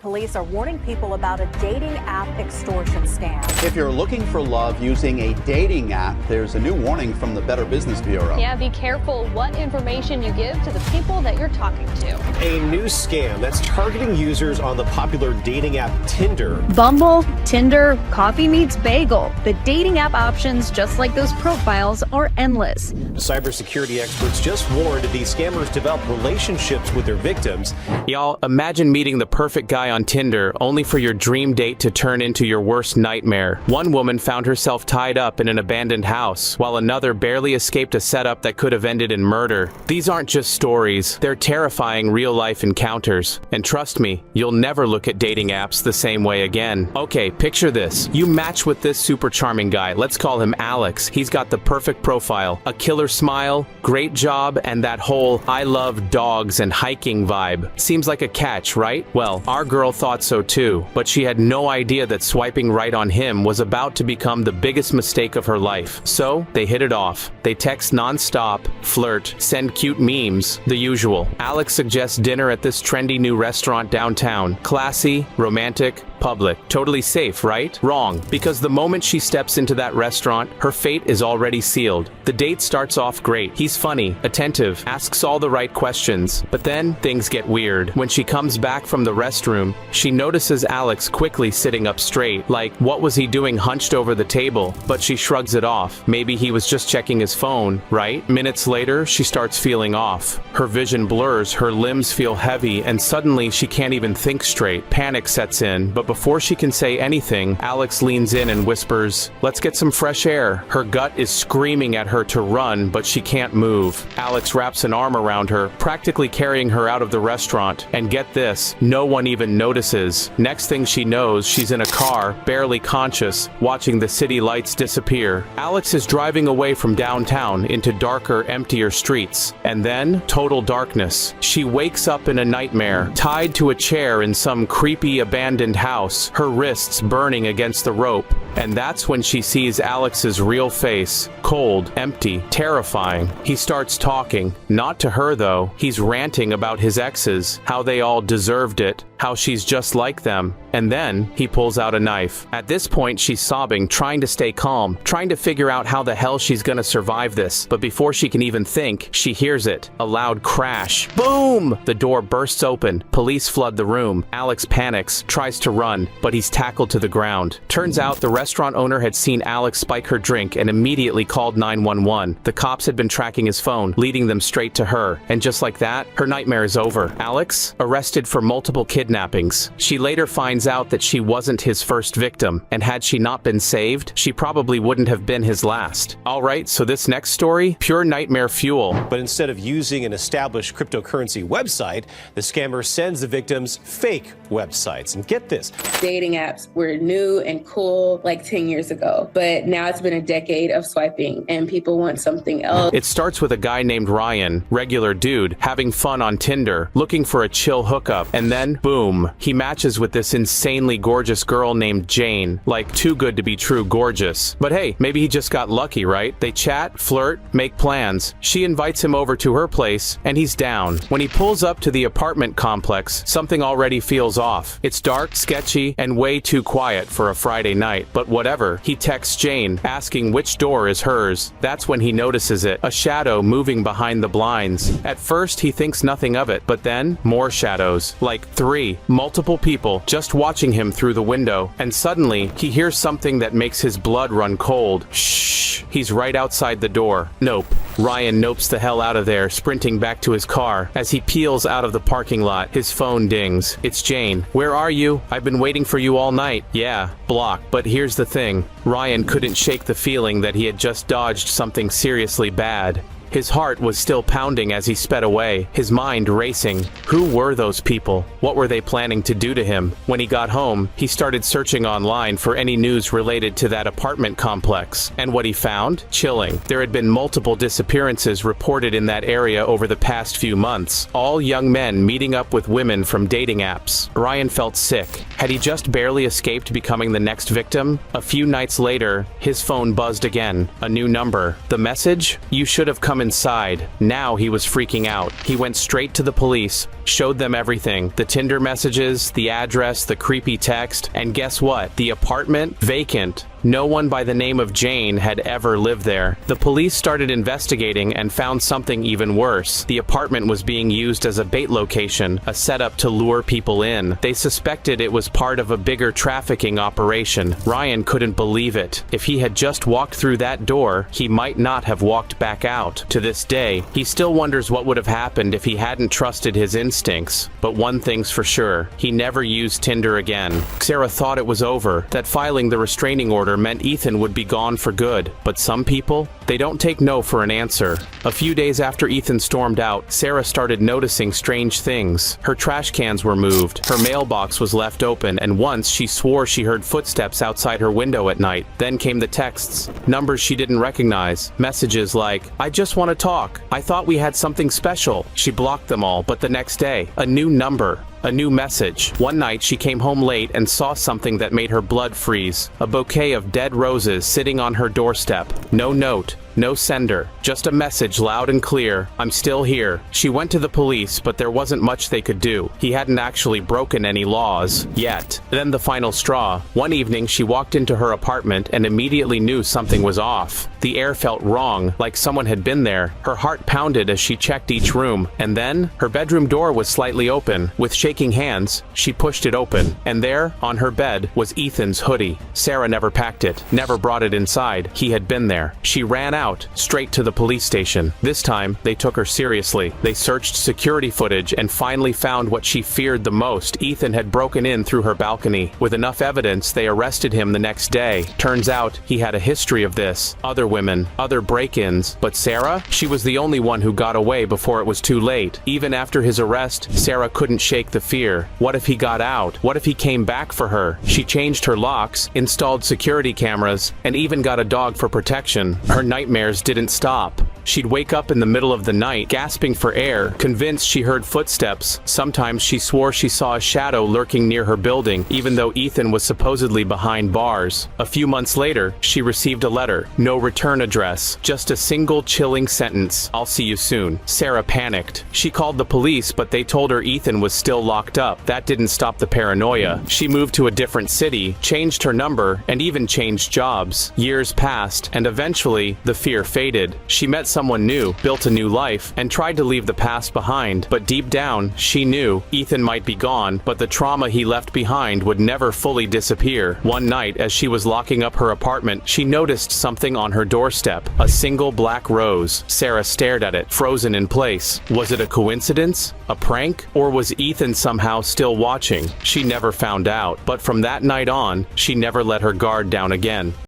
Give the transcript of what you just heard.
Police are warning people about a dating app extortion scam. If you're looking for love using a dating app, there's a new warning from the Better Business Bureau. Yeah, be careful what information you give to the people that you're talking to. A new scam that's targeting users on the popular dating app Tinder. Bumble, Tinder, Coffee Meets Bagel. The dating app options, just like those profiles, are endless. Cybersecurity experts just warned these scammers develop relationships with their victims. Y'all, imagine meeting the perfect guy on Tinder only for your dream date to turn into your worst nightmare. One woman found herself tied up in an abandoned house, while another barely escaped a setup that could have ended in murder. These aren't just stories, they're terrifying real-life encounters. And trust me, you'll never look at dating apps the same way again. Okay, picture this. You match with this super charming guy. Let's call him Alex. He's got the perfect profile, a killer smile, great job, and that whole I love dogs and hiking vibe. Seems like a catch, right? Well, our girl thought so too, but she had no idea that swiping right on him was about to become the biggest mistake of her life. So, they hit it off. They text non-stop, flirt, send cute memes, the usual. Alex suggests dinner at this trendy new restaurant downtown. Classy, romantic, public. Totally safe, right? Wrong, because the moment she steps into that restaurant, her fate is already sealed. The date starts off great. He's funny, attentive, asks all the right questions. But then, things get weird. When she comes back from the restroom, she notices Alex quickly sitting up straight, like, what was he doing hunched over the table? But she shrugs it off. Maybe he was just checking his phone, right? Minutes later, she starts feeling off. Her vision blurs, her limbs feel heavy, and suddenly she can't even think straight. Panic sets in, but before she can say anything, Alex leans in and whispers, "Let's get some fresh air." Her gut is screaming at her to run, but she can't move. Alex wraps an arm around her, practically carrying her out of the restaurant. And get this, no one even notices. Next thing she knows, she's in a car, barely conscious, watching the city lights disappear. Alex is driving away from downtown into darker, emptier streets. And then, total darkness. She wakes up in a nightmare, tied to a chair in some creepy abandoned house, her wrists burning against the rope. And that's when she sees Alex's real face. Cold, empty, terrifying. He starts talking. Not to her, though. He's ranting about his exes, how they all deserved it, how she's just like them. And then, he pulls out a knife. At this point, she's sobbing, trying to stay calm, trying to figure out how the hell she's gonna survive this. But before she can even think, she hears it. A loud crash. Boom! The door bursts open. Police flood the room. Alex panics, tries to run, but he's tackled to the ground. Turns out the restaurant owner had seen Alex spike her drink and immediately called 911. The cops had been tracking his phone, leading them straight to her. And just like that, her nightmare is over. Alex, arrested for multiple kidnappings. She later finds out that she wasn't his first victim, and had she not been saved, she probably wouldn't have been his last. Alright, so this next story, pure nightmare fuel. But instead of using an established cryptocurrency website, the scammer sends the victims fake websites. And get this. Dating apps were new and cool like 10 years ago, but now it's been a decade of swiping and people want something else. It starts with a guy named Ryan, regular dude, having fun on Tinder, looking for a chill hookup, and then, boom, he matches with this insanely gorgeous girl named Jane, like too good to be true gorgeous. But hey, maybe he just got lucky, right? They chat, flirt, make plans. She invites him over to her place, and he's down. When he pulls up to the apartment complex, something already feels off. It's dark, sketchy, and way too quiet for a Friday night, but whatever. He texts Jane, asking which door is hers. That's when he notices it, a shadow moving behind the blinds. At first, he thinks nothing of it, but then, more shadows. Like 3, multiple people, just watching him through the window. And suddenly, he hears something that makes his blood run cold. Shh, he's right outside the door. Nope. Ryan nopes the hell out of there, sprinting back to his car. As he peels out of the parking lot, his phone dings. It's Jane. Where are you? I've been waiting for you all night. Yeah, block. But here's the thing. Ryan couldn't shake the feeling that he had just dodged something seriously bad. His heart was still pounding as he sped away, his mind racing. Who were those people? What were they planning to do to him? When he got home, he started searching online for any news related to that apartment complex. And what he found? Chilling. There had been multiple disappearances reported in that area over the past few months, all young men meeting up with women from dating apps. Ryan felt sick. Had he just barely escaped becoming the next victim? A few nights later, his phone buzzed again. A new number. The message? You should have come inside. Now he was freaking out. He went straight to the police, showed them everything. The Tinder messages, the address, the creepy text, and guess what? The apartment? Vacant. No one by the name of Jane had ever lived there. The police started investigating and found something even worse. The apartment was being used as a bait location, a setup to lure people in. They suspected it was part of a bigger trafficking operation. Ryan couldn't believe it. If he had just walked through that door, he might not have walked back out. To this day, he still wonders what would have happened if he hadn't trusted his instincts. But one thing's for sure, he never used Tinder again. Sarah thought it was over, that filing the restraining order meant Ethan would be gone for good. But some people, they don't take no for an answer. A few days after Ethan stormed out, Sarah started noticing strange things. Her trash cans were moved, her mailbox was left open, and once she swore she heard footsteps outside her window at night. Then came the texts, numbers she didn't recognize, messages like, "I just want to talk. I thought we had something special." She blocked them all, but the next day, a new number. A new message. One night she came home late and saw something that made her blood freeze. A bouquet of dead roses sitting on her doorstep. No note. No sender, just a message loud and clear, "I'm still here." She went to the police, but there wasn't much they could do. He hadn't actually broken any laws, yet. Then the final straw. One evening she walked into her apartment and immediately knew something was off. The air felt wrong, like someone had been there. Her heart pounded as she checked each room, and then, her bedroom door was slightly open. With shaking hands, she pushed it open, and there, on her bed, was Ethan's hoodie. Sarah never packed it, never brought it inside. He had been there. She ran out, straight to the police station. This time, they took her seriously. They searched security footage and finally found what she feared the most. Ethan had broken in through her balcony. With enough evidence, they arrested him the next day. Turns out, he had a history of this. Other women, other break-ins. But Sarah? She was the only one who got away before it was too late. Even after his arrest, Sarah couldn't shake the fear. What if he got out? What if he came back for her? She changed her locks, installed security cameras, and even got a dog for protection. Her nightmares didn't stop. She'd wake up in the middle of the night, gasping for air, convinced she heard footsteps. Sometimes she swore she saw a shadow lurking near her building, even though Ethan was supposedly behind bars. A few months later, she received a letter. No return address. Just a single chilling sentence. "I'll see you soon." Sarah panicked. She called the police, but they told her Ethan was still locked up. That didn't stop the paranoia. She moved to a different city, changed her number, and even changed jobs. Years passed, and eventually, the fear faded. She met someone new, built a new life, and tried to leave the past behind. But deep down, she knew Ethan might be gone, but the trauma he left behind would never fully disappear. One night, as she was locking up her apartment, she noticed something on her doorstep. A single black rose. Sarah stared at it, frozen in place. Was it a coincidence? A prank? Or was Ethan somehow still watching? She never found out. But from that night on, she never let her guard down again.